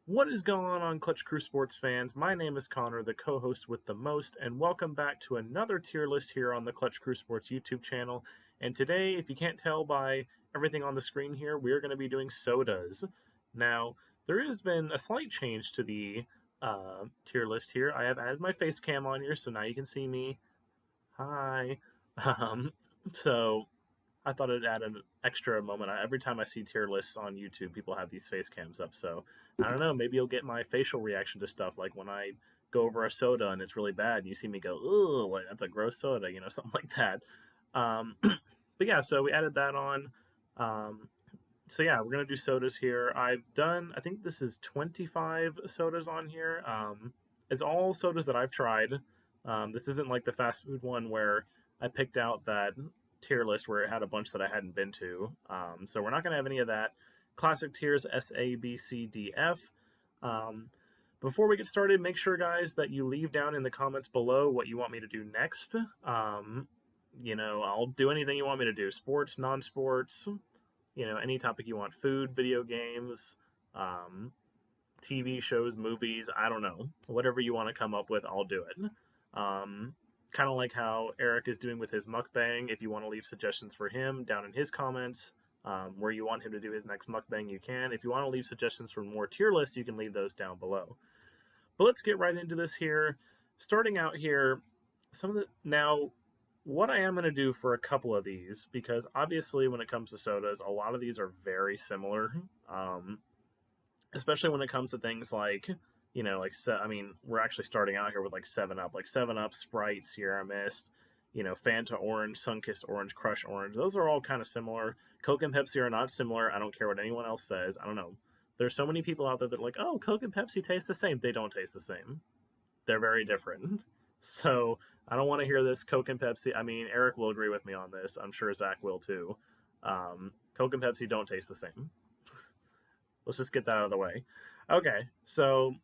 What is going on, Clutch Crew Sports fans? My name is Connor, the co-host with the most, and welcome back to another tier list here on the Clutch Crew Sports YouTube channel. And today, if you can't tell by everything on the screen here, we're going to be doing sodas. Now, there has been a slight change to the tier list here. I have added my face cam on here, so now you can see me. Hi. Um, so I thought it'd add an extra moment. Every time I see tier lists on YouTube, people have these face cams up. So I don't know. Maybe you'll get my facial reaction to stuff, like when I go over a soda and it's really bad, and you see me go, "Ooh, like, that's a gross soda," something like that. But yeah, so we added that on. Um, so yeah, we're gonna do sodas here. I've done. I think this is 25 sodas on here. It's all sodas that I've tried. This isn't like the fast food one where I picked out that tier list where it had a bunch that I hadn't been to. So we're not going to have any of that. Classic tiers S, A, B, C, D, F. Before we get started, make sure, guys, that you leave down in the comments below what you want me to do next. I'll do anything you want me to do. Sports, non-sports, any topic you want. Food, video games, TV shows, movies, I don't know. Whatever you want to come up with, I'll do it. Kind of like how Eric is doing with his mukbang. If you want to leave suggestions for him down in his comments, where you want him to do his next mukbang, you can. If you want to leave suggestions for more tier lists, you can leave those down below. But let's get right into this here. Starting out here, what I am going to do for a couple of these, because obviously when it comes to sodas, a lot of these are very similar, especially when it comes to things like we're actually starting out here with like 7-Up, like 7-Up, Sprite, Sierra Mist, Fanta Orange, Sunkissed Orange, Crush Orange. Those are all kind of similar. Coke and Pepsi are not similar. I don't care what anyone else says. I don't know. There's so many people out there that are like, oh, Coke and Pepsi taste the same. They don't taste the same. They're very different. So I don't want to hear this Coke and Pepsi. I mean, Eric will agree with me on this. I'm sure Zach will too. Coke and Pepsi don't taste the same. Let's just get that out of the way. Okay, so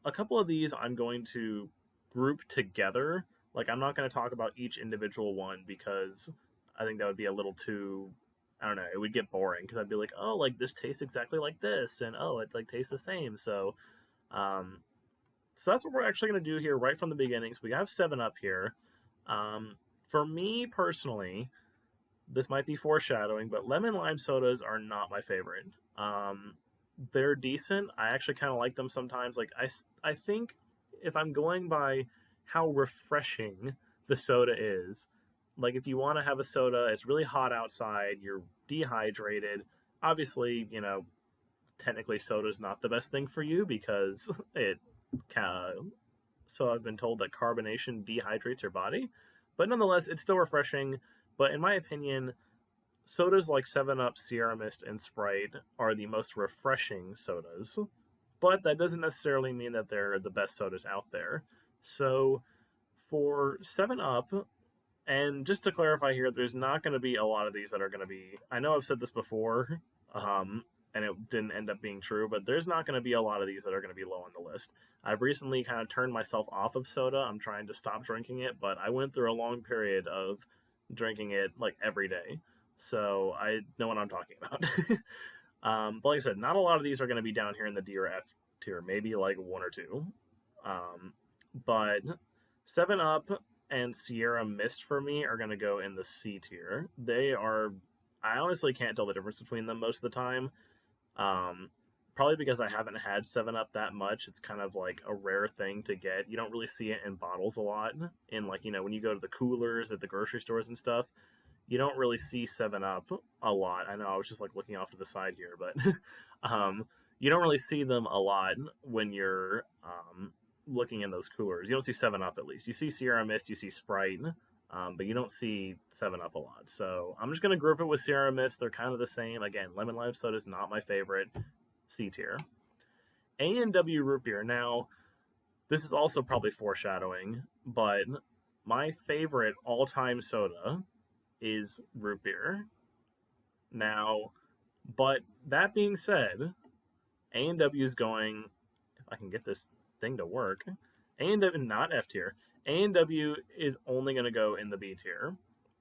a couple of these I'm going to group together. Like, I'm not going to talk about each individual one because I think that would be a little too, I don't know, it would get boring because I'd be like, oh, like this tastes exactly like this, and oh, it like tastes the same. So that's what we're actually going to do here right from the beginning. So we have 7-Up here. For me personally, this might be foreshadowing, but lemon lime sodas are not my favorite. They're decent. I actually kind of like them sometimes. Like I think if I'm going by how refreshing the soda is, like if you want to have a soda, it's really hot outside, you're dehydrated. Obviously, technically soda is not the best thing for you because so I've been told that carbonation dehydrates your body, but nonetheless, it's still refreshing. But in my opinion, sodas like 7-Up, Sierra Mist, and Sprite are the most refreshing sodas, but that doesn't necessarily mean that they're the best sodas out there. So for 7-Up, and just to clarify here, there's not going to be a lot of these that are going to be, I know I've said this before, and it didn't end up being true, but there's not going to be a lot of these that are going to be low on the list. I've recently kind of turned myself off of soda. I'm trying to stop drinking it, but I went through a long period of drinking it like every day. So I know what I'm talking about. But like I said, not a lot of these are going to be down here in the D or F tier, maybe like one or two. But 7-Up and Sierra Mist for me are going to go in the C tier. I honestly can't tell the difference between them most of the time. Probably because I haven't had 7-Up that much. It's kind of like a rare thing to get. You don't really see it in bottles a lot. In like, when you go to the coolers at the grocery stores and stuff, you don't really see 7-Up a lot. I know I was just like looking off to the side here, but you don't really see them a lot when you're looking in those coolers. You don't see 7-Up at least. You see Sierra Mist, you see Sprite, but you don't see 7-Up a lot. So I'm just going to group it with Sierra Mist. They're kind of the same. Again, lemon lime soda is not my favorite. C tier. A&W root beer. Now, this is also probably foreshadowing, but my favorite all-time soda is root beer. Now, but that being said, A&W is going, if I can get this thing to work, A&W, not F tier, A&W is only going to go in the B tier.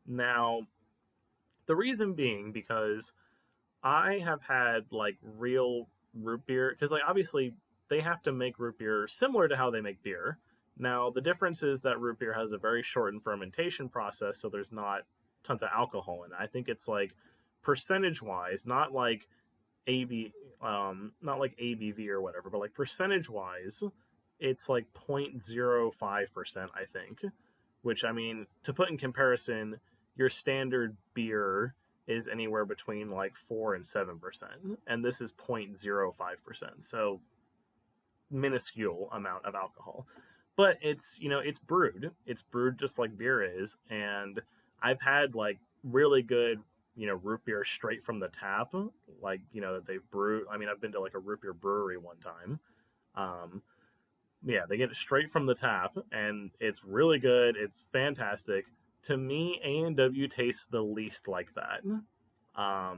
Now, the reason being because I have had like real root beer, because like obviously they have to make root beer similar to how they make beer. Now the difference is that root beer has a very shortened fermentation process, so there's not tons of alcohol in it. I think it's like percentage wise, not like AB, not like ABV or whatever, but like percentage wise, it's like 0.05%, I think. Which, I mean, to put in comparison, your standard beer is anywhere between like 4 and 7%, and this is 0.05%. So minuscule amount of alcohol. But it's, you know, it's brewed. It's brewed just like beer is, and I've had like really good, you know, root beer straight from the tap, like, you know, that they've brewed. I mean, I've been to like a root beer brewery one time. Um, yeah, they get it straight from the tap, and it's really good. It's fantastic. To me, A&W tastes the least like that. I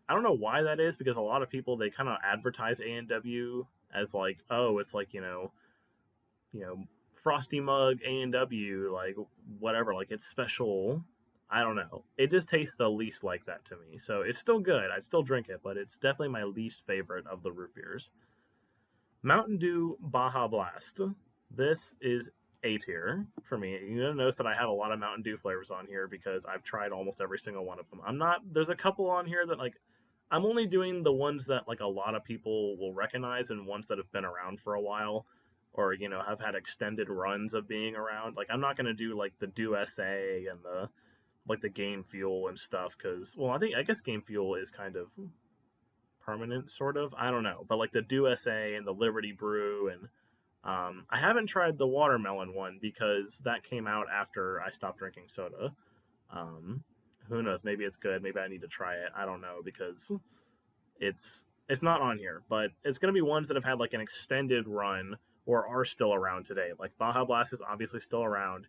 don't know why that is, because a lot of people, they kind of advertise A&W as like, oh, it's like, you know, frosty mug A&W, like whatever, like it's special. I don't know. It just tastes the least like that to me. So it's still good. I'd still drink it, but it's definitely my least favorite of the root beers. Mountain Dew Baja Blast. This is A tier for me. You're gonna notice that I have a lot of Mountain Dew flavors on here because I've tried almost every single one of them. There's a couple on here that like, I'm only doing the ones that like a lot of people will recognize and ones that have been around for a while, or, you know, have had extended runs of being around. Like, I'm not gonna do like the Dew SA and the like the Game Fuel and stuff, because, well, I guess Game Fuel is kind of permanent, sort of. I don't know, but like the Dew SA and the Liberty Brew, and I haven't tried the watermelon one because that came out after I stopped drinking soda. Um, who knows? Maybe it's good. Maybe I need to try it. I don't know, because it's not on here, but it's gonna be ones that have had like an extended run or are still around today. Like Baja Blast is obviously still around.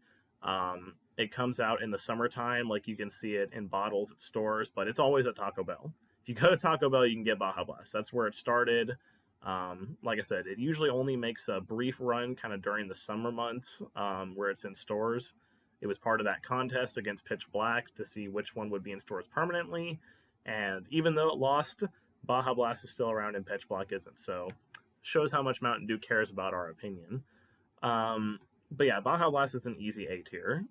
It comes out in the summertime, like you can see it in bottles at stores, but it's always at Taco Bell. If you go to Taco Bell, you can get Baja Blast. That's where it started. Like I said, it usually only makes a brief run kind of during the summer months, where it's in stores. It was part of that contest against Pitch Black to see which one would be in stores permanently. And even though it lost, Baja Blast is still around and Pitch Black isn't. So shows how much Mountain Dew cares about our opinion. But yeah, Baja Blast is an easy A tier.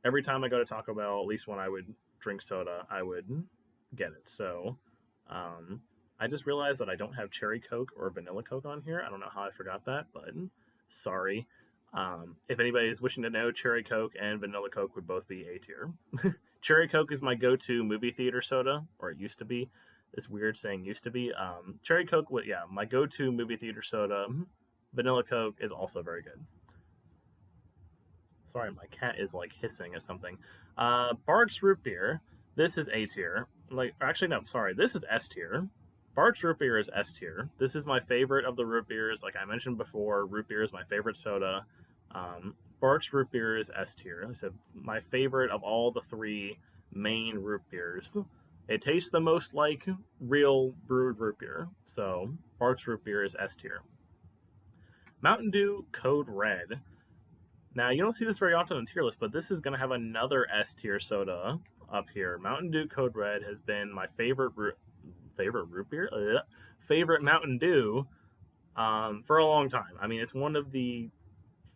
Every time I go to Taco Bell, at least when I would drink soda, I would get it. So I just realized that I don't have cherry Coke or vanilla Coke on here. I don't know how I forgot that, but sorry. If anybody's wishing to know, cherry Coke and vanilla Coke would both be A tier. Cherry Coke is my go-to movie theater soda, or it used to be. It's weird saying used to be. Cherry Coke, yeah, my go-to movie theater soda. Vanilla Coke is also very good. Sorry, my cat is like hissing at something. Barq's Root Beer. This is A tier. Like, actually, no, sorry. This is S tier. Barq's Root Beer is S tier. This is my favorite of the root beers. Like I mentioned before, root beer is my favorite soda. Barq's Root Beer is S tier. I said my favorite of all the three main root beers. It tastes the most like real brewed root beer. So Barq's Root Beer is S tier. Mountain Dew Code Red. Now, you don't see this very often on tier list, but this is going to have another S tier soda up here. Mountain Dew Code Red has been my favorite root beer? Favorite Mountain Dew for a long time. I mean, it's one of the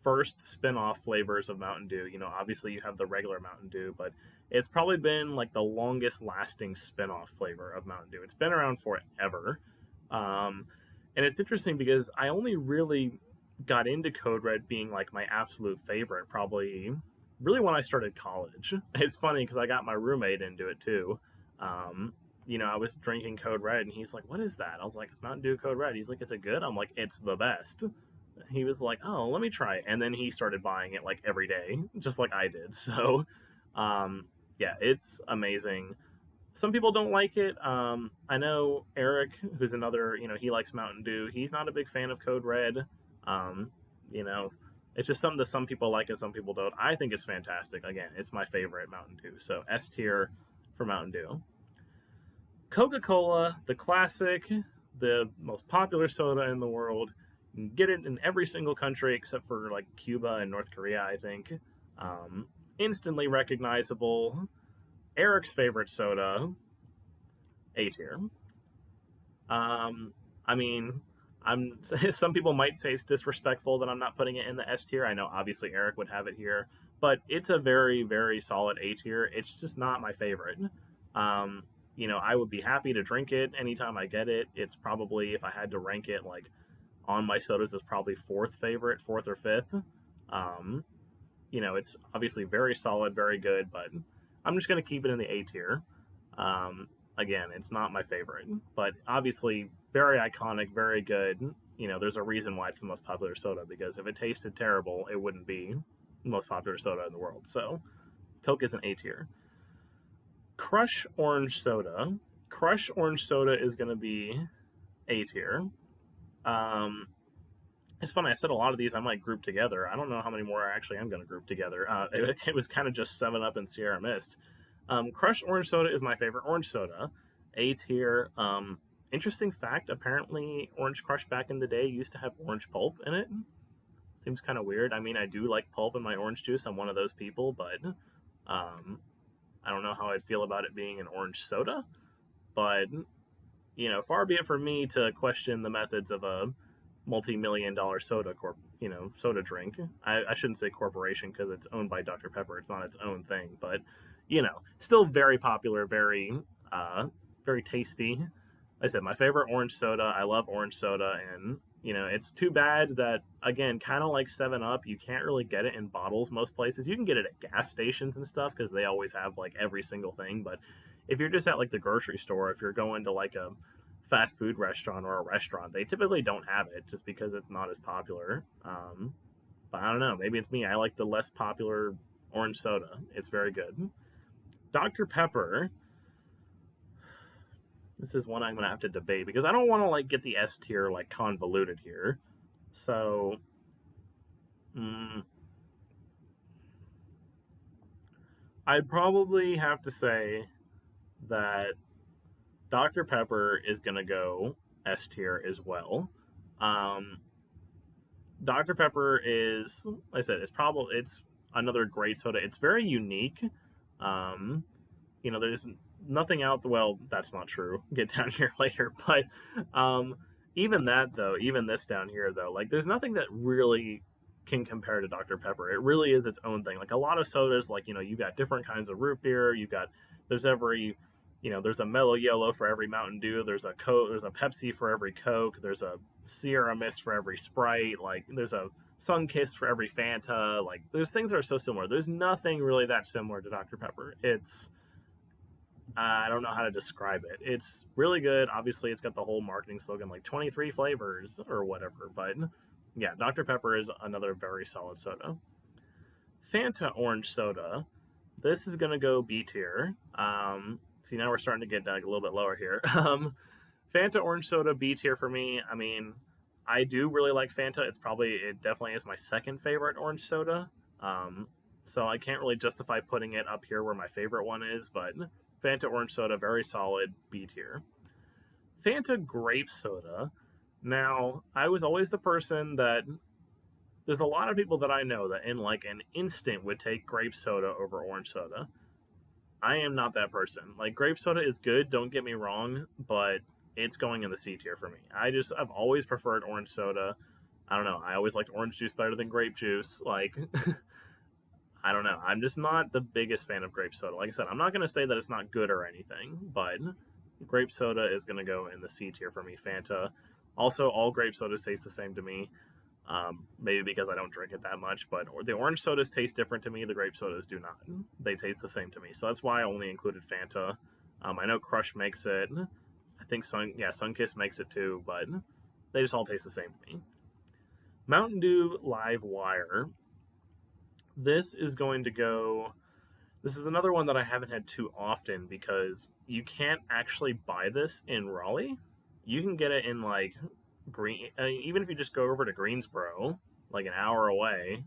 first spin-off flavors of Mountain Dew. You know, obviously you have the regular Mountain Dew, but it's probably been like the longest lasting spin-off flavor of Mountain Dew. It's been around forever. And it's interesting because I only really got into Code Red being like my absolute favorite probably really when I started college. It's funny because I got my roommate into it too. You know, I was drinking Code Red and he's like, what is that? I was like, it's Mountain Dew Code Red. He's like, is it good? I'm like, it's the best. He was like, oh, let me try it. And then he started buying it like every day, just like I did. So yeah, it's amazing. Some people don't like it. I know Eric, who's another, you know, he likes Mountain Dew. He's not a big fan of Code Red. You know, it's just something that some people like and some people don't. I think it's fantastic. Again, it's my favorite Mountain Dew. So S tier for Mountain Dew. Coca-Cola, the classic, the most popular soda in the world. You can get it in every single country except for like Cuba and North Korea, I think. Instantly recognizable. Eric's favorite soda, A tier. I mean, I'm some people might say it's disrespectful that I'm not putting it in the S tier. I know obviously Eric would have it here, but it's a very, very solid A tier. It's just not my favorite. Um, I would be happy to drink it anytime I get it. It's probably, if I had to rank it like on my sodas, it's probably fourth favorite, fourth or fifth. Um, it's obviously very solid, very good, but I'm just going to keep it in the A tier. Um, Again, it's not my favorite, but obviously very iconic, very good. There's a reason why it's the most popular soda, because if it tasted terrible, it wouldn't be the most popular soda in the world. So Coke is an A tier. Crush Orange Soda. Crush Orange Soda is going to be A tier. Um, it's funny. I said a lot of these I might group together. I don't know how many more I actually am going to group together. It was kind of just 7-Up and Sierra Mist. Crushed Orange Soda is my favorite orange soda. A tier. Interesting fact, apparently Orange Crush back in the day used to have orange pulp in it. Seems kind of weird. I mean, I do like pulp in my orange juice. I'm one of those people, but I don't know how I'd feel about it being an orange soda. But, far be it from me to question the methods of a multi-million-dollar soda drink. I shouldn't say corporation because it's owned by Dr. Pepper. It's not its own thing, but still very popular, very tasty. Like I said, my favorite orange soda. I love orange soda, and it's too bad that, again, kind of like 7-Up, you can't really get it in bottles most places. You can get it at gas stations and stuff because they always have like every single thing. But if you're just at like the grocery store, if you're going to like a fast food restaurant or a restaurant, they typically don't have it just because it's not as popular. But I don't know. Maybe it's me. I like the less popular orange soda. It's very good. Dr. Pepper. This is one I'm gonna have to debate because I don't want to like get the S tier like convoluted here. So, I'd probably have to say that Dr. Pepper is gonna go S tier as well. Um, Dr. Pepper is, like I said, it's another great soda. It's very unique. Um, there's nothing out. Well, that's not true. Get down here later, but um, even that though, even this down here though, like there's nothing that really can compare to Dr. Pepper. It really is its own thing. Like a lot of sodas, like you've got different kinds of root beer. There's every there's a Mellow Yellow for every Mountain Dew. There's a Coke. There's a Pepsi for every Coke. There's a Sierra Mist for every Sprite. Like there's a Sunkist for every Fanta. Like those things are so similar. There's nothing really that similar to Dr. Pepper. I don't know how to describe it. It's really good. Obviously, it's got the whole marketing slogan like 23 flavors or whatever. But yeah, Dr. Pepper is another very solid soda. Fanta Orange Soda. This is going to go B tier. See, now we're starting to get a little bit lower here. Fanta Orange Soda, B tier for me. I mean, I do really like Fanta. It definitely is my second favorite orange soda. So I can't really justify putting it up here where my favorite one is, but Fanta Orange Soda, very solid, B tier. Fanta Grape Soda. Now, I was always the person that there's a lot of people that I know that in like an instant would take grape soda over orange soda. I am not that person. Like grape soda is good, don't get me wrong, but it's going in the C tier for me. I've always preferred orange soda. I don't know. I always liked orange juice better than grape juice. Like I don't know. I'm just not the biggest fan of grape soda. Like I said, I'm not going to say that it's not good or anything, but grape soda is going to go in the C tier for me. Fanta. Also, all grape sodas taste the same to me. Maybe because I don't drink it that much, but the orange sodas taste different to me. The grape sodas do not. They taste the same to me. So that's why I only included Fanta. I know Crush makes it. I think Sunkist makes it too, but they just all taste the same to me. Mountain Dew Live Wire. This is another one that I haven't had too often because you can't actually buy this in Raleigh. You can get it in like even if you just go over to Greensboro, like an hour away.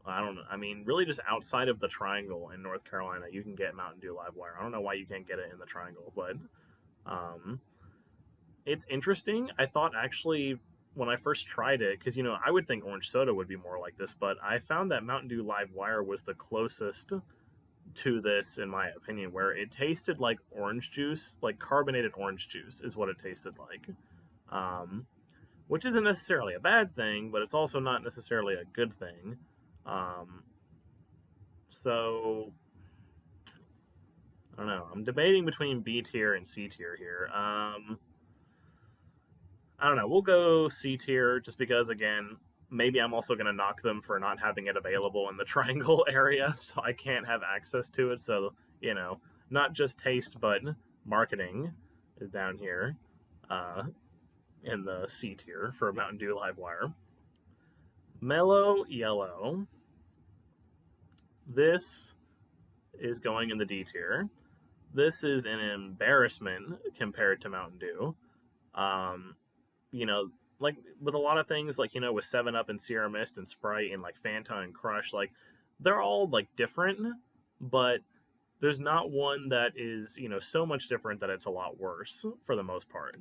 I mean, really just outside of the Triangle in North Carolina, you can get Mountain Dew Live Wire. I don't know why you can't get it in the Triangle, but it's interesting. I thought actually when I first tried it, because I would think orange soda would be more like this, but I found that Mountain Dew Live Wire was the closest to this in my opinion, where it tasted like orange juice, like carbonated orange juice is what it tasted like. which isn't necessarily a bad thing, but it's also not necessarily a good thing. Um, so I don't know. I'm debating between B tier and C tier here. I don't know. We'll go C tier just because, again, maybe I'm also going to knock them for not having it available in the triangle area, so I can't have access to it. So, not just taste, but marketing is down here uh, in the C tier for Mountain Dew Livewire. Mellow Yellow. This is going in the D tier. This is an embarrassment compared to Mountain Dew. Um, like with a lot of things, like, with 7 Up and Sierra Mist and Sprite and like Fanta and Crush, like they're all like different, but there's not one that is, so much different that it's a lot worse for the most part.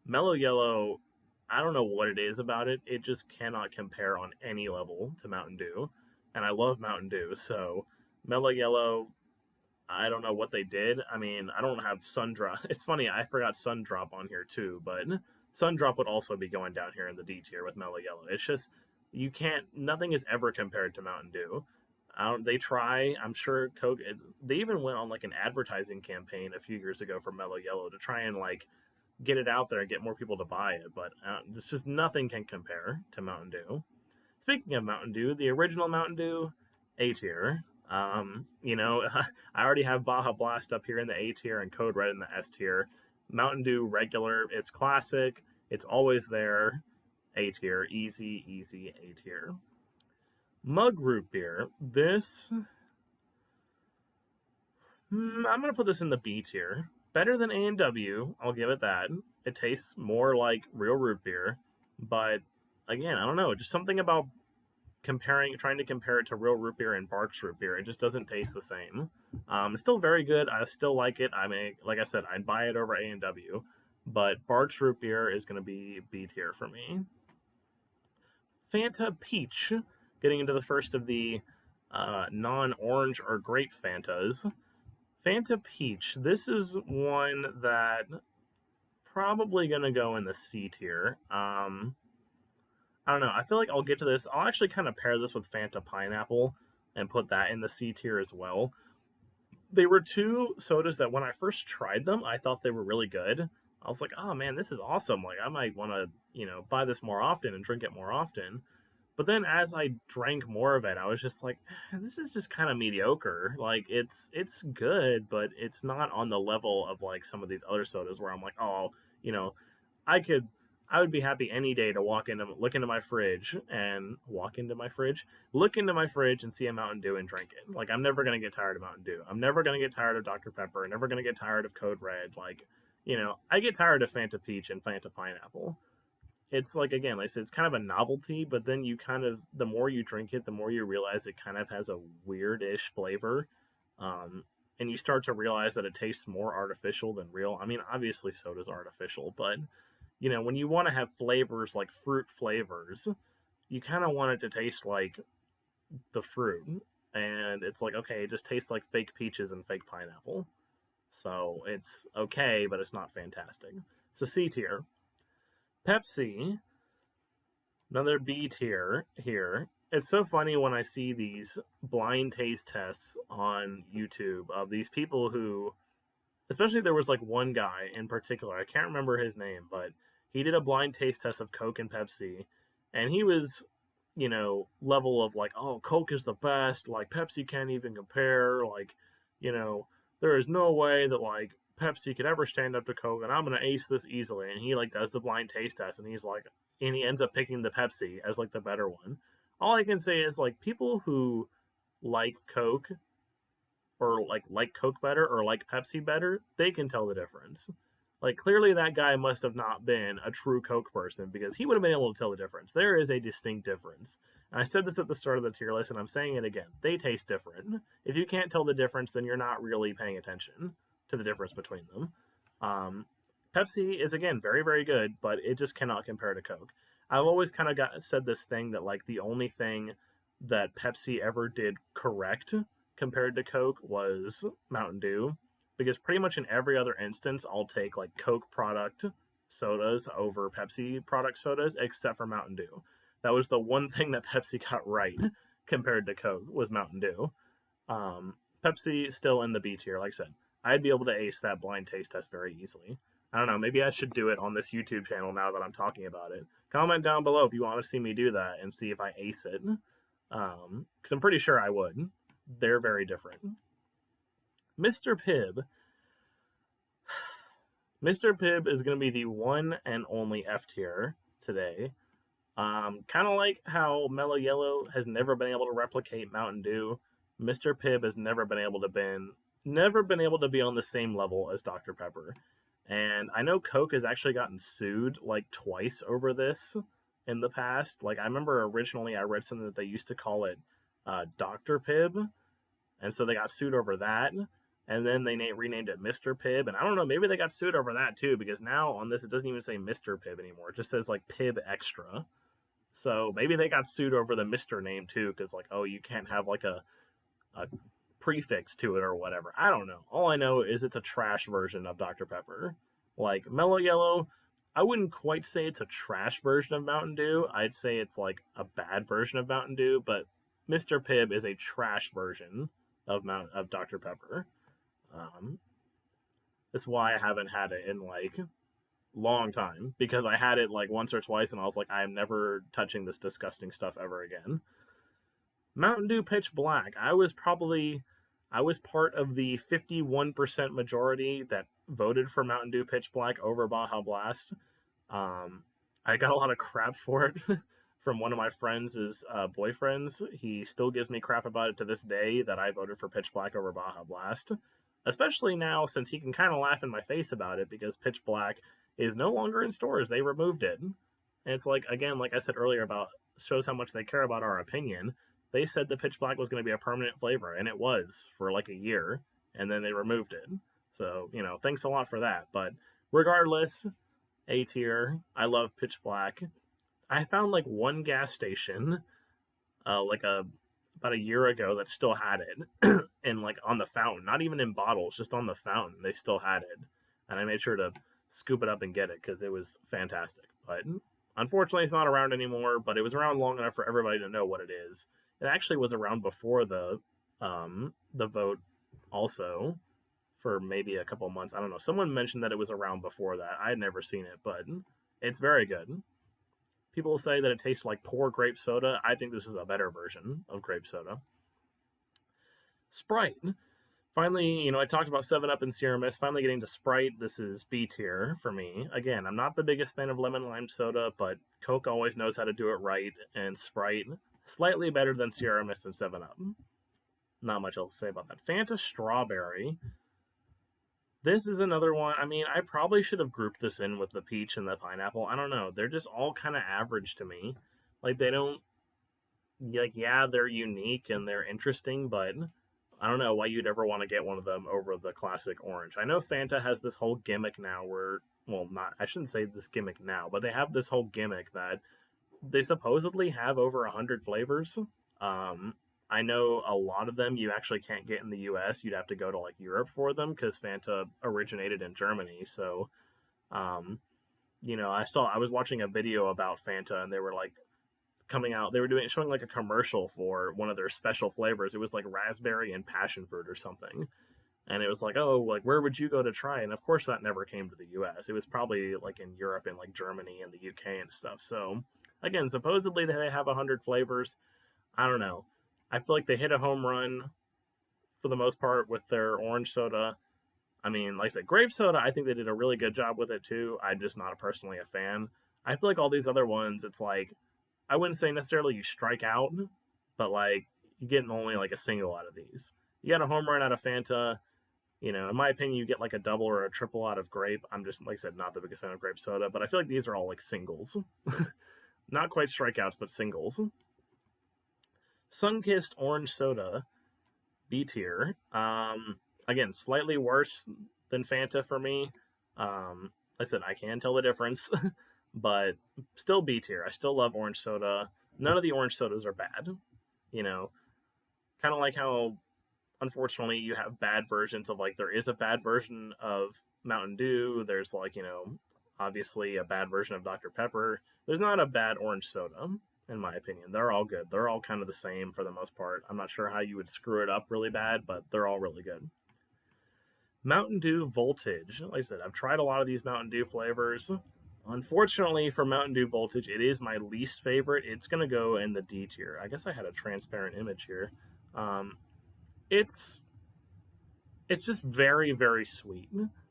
Mellow Yellow, I don't know what it is about it. It just cannot compare on any level to Mountain Dew. And I love Mountain Dew, so Mellow Yellow, I don't know what they did. I mean, I don't have Sundrop. It's funny, I forgot Sundrop on here too, but Sundrop would also be going down here in the D tier with Mellow Yellow. It's just, nothing is ever compared to Mountain Dew. They try, I'm sure Coke, they even went on like an advertising campaign a few years ago for Mellow Yellow to try and like get it out there and get more people to buy it, but it's just nothing can compare to Mountain Dew. Speaking of Mountain Dew, the original Mountain Dew, A tier. I already have Baja Blast up here in the A tier and Code Red in the S tier. Mountain Dew regular, it's classic, it's always there. A tier, easy A tier. Mug root beer. This, I'm gonna put this in the B tier. Better than A&W, I'll give it that. It tastes more like real root beer, but again, I don't know, just something about trying to compare it to real root beer and Barq's root beer, it just doesn't taste the same. It's still very good. I still like it. Like I said, I'd buy it over A&W, but Barq's root beer is going to be B tier for me. Fanta Peach, getting into the first of the non-orange or grape Fantas. Fanta Peach, this is one that probably going to go in the C tier. I don't know. I feel like I'll get to this. I'll actually kind of pair this with Fanta Pineapple and put that in the C tier as well. They were 2 sodas that when I first tried them, I thought they were really good. I was like, oh man, this is awesome. Like, I might want to, buy this more often and drink it more often. But then as I drank more of it, I was just like, this is just kind of mediocre. Like, it's good, but it's not on the level of like some of these other sodas where I'm like, oh, I would be happy any day to look into my fridge and see a Mountain Dew and drink it. Like, I'm never going to get tired of Mountain Dew. I'm never going to get tired of Dr. Pepper. I'm never going to get tired of Code Red. Like, I get tired of Fanta Peach and Fanta Pineapple. It's like, again, like I said, it's kind of a novelty, but then the more you drink it, the more you realize it kind of has a weird-ish flavor. And you start to realize that it tastes more artificial than real. I mean, obviously soda's artificial, but when you want to have flavors like fruit flavors, you kind of want it to taste like the fruit. And it's like, okay, it just tastes like fake peaches and fake pineapple. So it's okay, but it's not fantastic. So C tier. Pepsi, another B tier here. It's so funny when I see these blind taste tests on YouTube of these people who, especially there was like one guy in particular, I can't remember his name, but he did a blind taste test of Coke and Pepsi, and he was, level of like, oh, Coke is the best, like Pepsi can't even compare, like, there is no way that like Pepsi could ever stand up to Coke, and I'm gonna ace this easily. And he like does the blind taste test, and he ends up picking the Pepsi as like the better one. All I can say is like people who like Coke or like Coke better or like Pepsi better, they can tell the difference. Like, clearly that guy must have not been a true Coke person because he would have been able to tell the difference. There is a distinct difference. And I said this at the start of the tier list, and I'm saying it again. They taste different. If you can't tell the difference, then you're not really paying attention to the difference between them. Pepsi is, again, very, very good, but it just cannot compare to Coke. I've always kind of said this thing that, like, the only thing that Pepsi ever did correct compared to Coke was Mountain Dew. Because pretty much in every other instance, I'll take like Coke product, sodas over Pepsi product sodas, except for Mountain Dew. That was the one thing that Pepsi got right compared to Coke was Mountain Dew. Um, Pepsi still in the B tier, like I said. I'd be able to ace that blind taste test very easily. I don't know, maybe I should do it on this YouTube channel now that I'm talking about it. Comment down below if you want to see me do that and see if I ace it. Because I'm pretty sure I would. They're very different. Mr. Pibb. Mr. Pibb is going to be the one and only F tier today. Kind of like how Mellow Yellow has never been able to replicate Mountain Dew, Mr. Pibb has never been able to be on the same level as Dr. Pepper. And I know Coke has actually gotten sued like twice over this in the past. Like I remember originally I read something that they used to call it Dr. Pibb, and so they got sued over that. And then they renamed it Mr. Pibb, and I don't know, maybe they got sued over that too, because now on this it doesn't even say Mr. Pibb anymore. It just says like Pibb Extra. So maybe they got sued over the Mr. name too, because like, oh, you can't have like a prefix to it or whatever. I don't know. All I know is it's a trash version of Dr. Pepper. Like Mellow Yellow, I wouldn't quite say it's a trash version of Mountain Dew. I'd say it's like a bad version of Mountain Dew, but Mr. Pibb is a trash version of Dr. Pepper. That's why I haven't had it in like long time, because I had it like once or twice and I was like, I am never touching this disgusting stuff ever again. Mountain Dew Pitch Black. I was part of the 51% majority that voted for Mountain Dew Pitch Black over Baja Blast. I got a lot of crap for it from one of my friends' boyfriends. He still gives me crap about it to this day that I voted for Pitch Black over Baja Blast. Especially now, since he can kind of laugh in my face about it, because Pitch Black is no longer in stores. They removed it. And it's like, again, like I said earlier, about shows how much they care about our opinion. They said the Pitch Black was going to be a permanent flavor, and it was for like a year, and then they removed it. So, thanks a lot for that. But regardless, A tier. I love Pitch Black. I found like one gas station, about a year ago that still had it, and like on the fountain, not even in bottles, just on the fountain, they still had it, and I made sure to scoop it up and get it because it was fantastic. But unfortunately, it's not around anymore. But it was around long enough for everybody to know what it is. It actually was around before the vote, also, for maybe a couple months. I don't know. Someone mentioned that it was around before that. I had never seen it, but it's very good. People say that it tastes like poor grape soda. I think this is a better version of grape soda. Sprite. Finally, I talked about 7-Up and Sierra Mist. Finally getting to Sprite. This is B tier for me. Again, I'm not the biggest fan of lemon lime soda, but Coke always knows how to do it right, and Sprite, slightly better than Sierra Mist and 7-Up. Not much else to say about that. Fanta Strawberry. This is another one. I mean, I probably should have grouped this in with the peach and the pineapple. I don't know. They're just all kind of average to me. Like, they don't, like, yeah, they're unique and they're interesting, but I don't know why you'd ever want to get one of them over the classic orange. I know Fanta has this whole gimmick now where, well, I shouldn't say this gimmick now, but they have this whole gimmick that they supposedly have over 100 flavors. I know a lot of them you actually can't get in the US. You'd have to go to like Europe for them because Fanta originated in Germany. So, I was watching a video about Fanta and they were like coming out. They were showing like a commercial for one of their special flavors. It was like raspberry and passion fruit or something. And it was like, oh, like where would you go to try? And of course that never came to the US. It was probably like in Europe and like Germany and the UK and stuff. So again, supposedly they have 100 flavors. I don't know. I feel like they hit a home run for the most part with their orange soda. I mean, like I said, grape soda, I think they did a really good job with it too. I'm just not personally a fan. I feel like all these other ones, it's like, I wouldn't say necessarily you strike out, but like you get only like a single out of these. You got a home run out of Fanta. In my opinion, you get like a double or a triple out of grape. I'm just, like I said, not the biggest fan of grape soda, but I feel like these are all like singles. Not quite strikeouts, but singles. Sunkissed orange soda, B tier. Again, slightly worse than Fanta for me. Like I said, I can tell the difference, but still B tier. I still love orange soda. None of the orange sodas are bad. Kind of like how, unfortunately, you have bad versions of, like, there is a bad version of Mountain Dew. There's, like, obviously a bad version of Dr. Pepper. There's not a bad orange soda, in my opinion. They're all good. They're all kind of the same for the most part. I'm not sure how you would screw it up really bad, but they're all really good. Mountain Dew Voltage. Like I said, I've tried a lot of these Mountain Dew flavors. Unfortunately, for Mountain Dew Voltage, it is my least favorite. It's going to go in the D tier. I guess I had a transparent image here. It's just very, very sweet.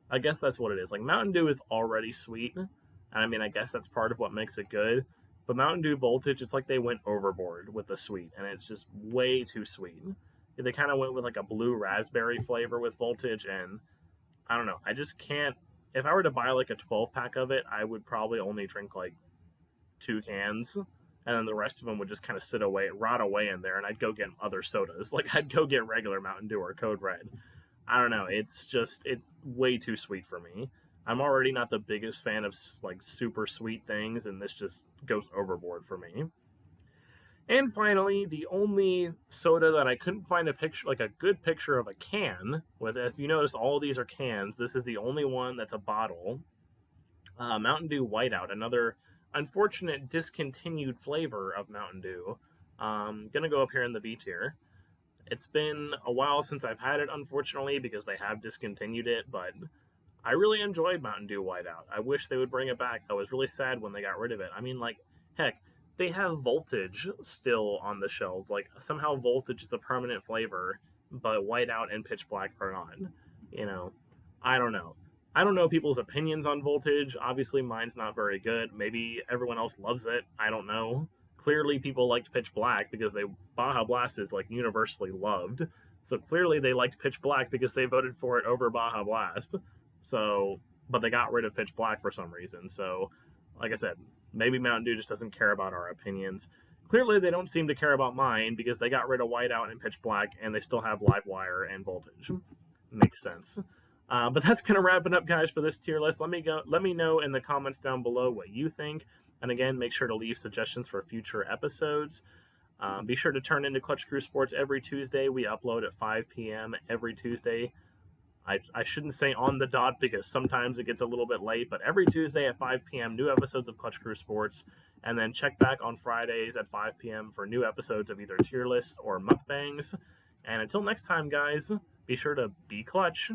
I guess that's what it is. Like, Mountain Dew is already sweet. And I mean, I guess that's part of what makes it good. But Mountain Dew Voltage, it's like they went overboard with the sweet, and it's just way too sweet. They kind of went with like a blue raspberry flavor with Voltage, and I don't know. I just can't. If I were to buy like a 12-pack of it, I would probably only drink like 2 cans, and then the rest of them would just kind of rot away in there, and I'd go get other sodas. Like, I'd go get regular Mountain Dew or Code Red. I don't know. It's way too sweet for me. I'm already not the biggest fan of like super sweet things, and this just goes overboard for me. And finally, the only soda that I couldn't find a picture, like a good picture of a can with. If you notice, all of these are cans. This is the only one that's a bottle. Mountain Dew Whiteout, another unfortunate discontinued flavor of Mountain Dew. Gonna go up here in the B tier. It's been a while since I've had it, unfortunately, because they have discontinued it, but I really enjoyed Mountain Dew Whiteout. I wish they would bring it back. I was really sad when they got rid of it. I mean, like, heck, they have Voltage still on the shelves. Like, somehow Voltage is a permanent flavor, but Whiteout and Pitch Black are not. You know, I don't know. I don't know people's opinions on Voltage. Obviously, mine's not very good. Maybe everyone else loves it. I don't know. Clearly, people liked Pitch Black because Baja Blast is like universally loved. So clearly, they liked Pitch Black because they voted for it over Baja Blast. So, but they got rid of Pitch Black for some reason. So, like I said, maybe Mountain Dew just doesn't care about our opinions. Clearly, they don't seem to care about mine because they got rid of Whiteout and Pitch Black, and they still have Livewire and Voltage. Makes sense. But that's going to wrap it up, guys, for this tier list. Let me know in the comments down below what you think. And again, make sure to leave suggestions for future episodes. Be sure to turn into Clutch Crew Sports every Tuesday. We upload at 5 p.m. every Tuesday. I shouldn't say on the dot because sometimes it gets a little bit late, but every Tuesday at 5 p.m., new episodes of Clutch Crew Sports. And then check back on Fridays at 5 p.m. for new episodes of either tier lists or mukbangs. And until next time, guys, be sure to be clutch.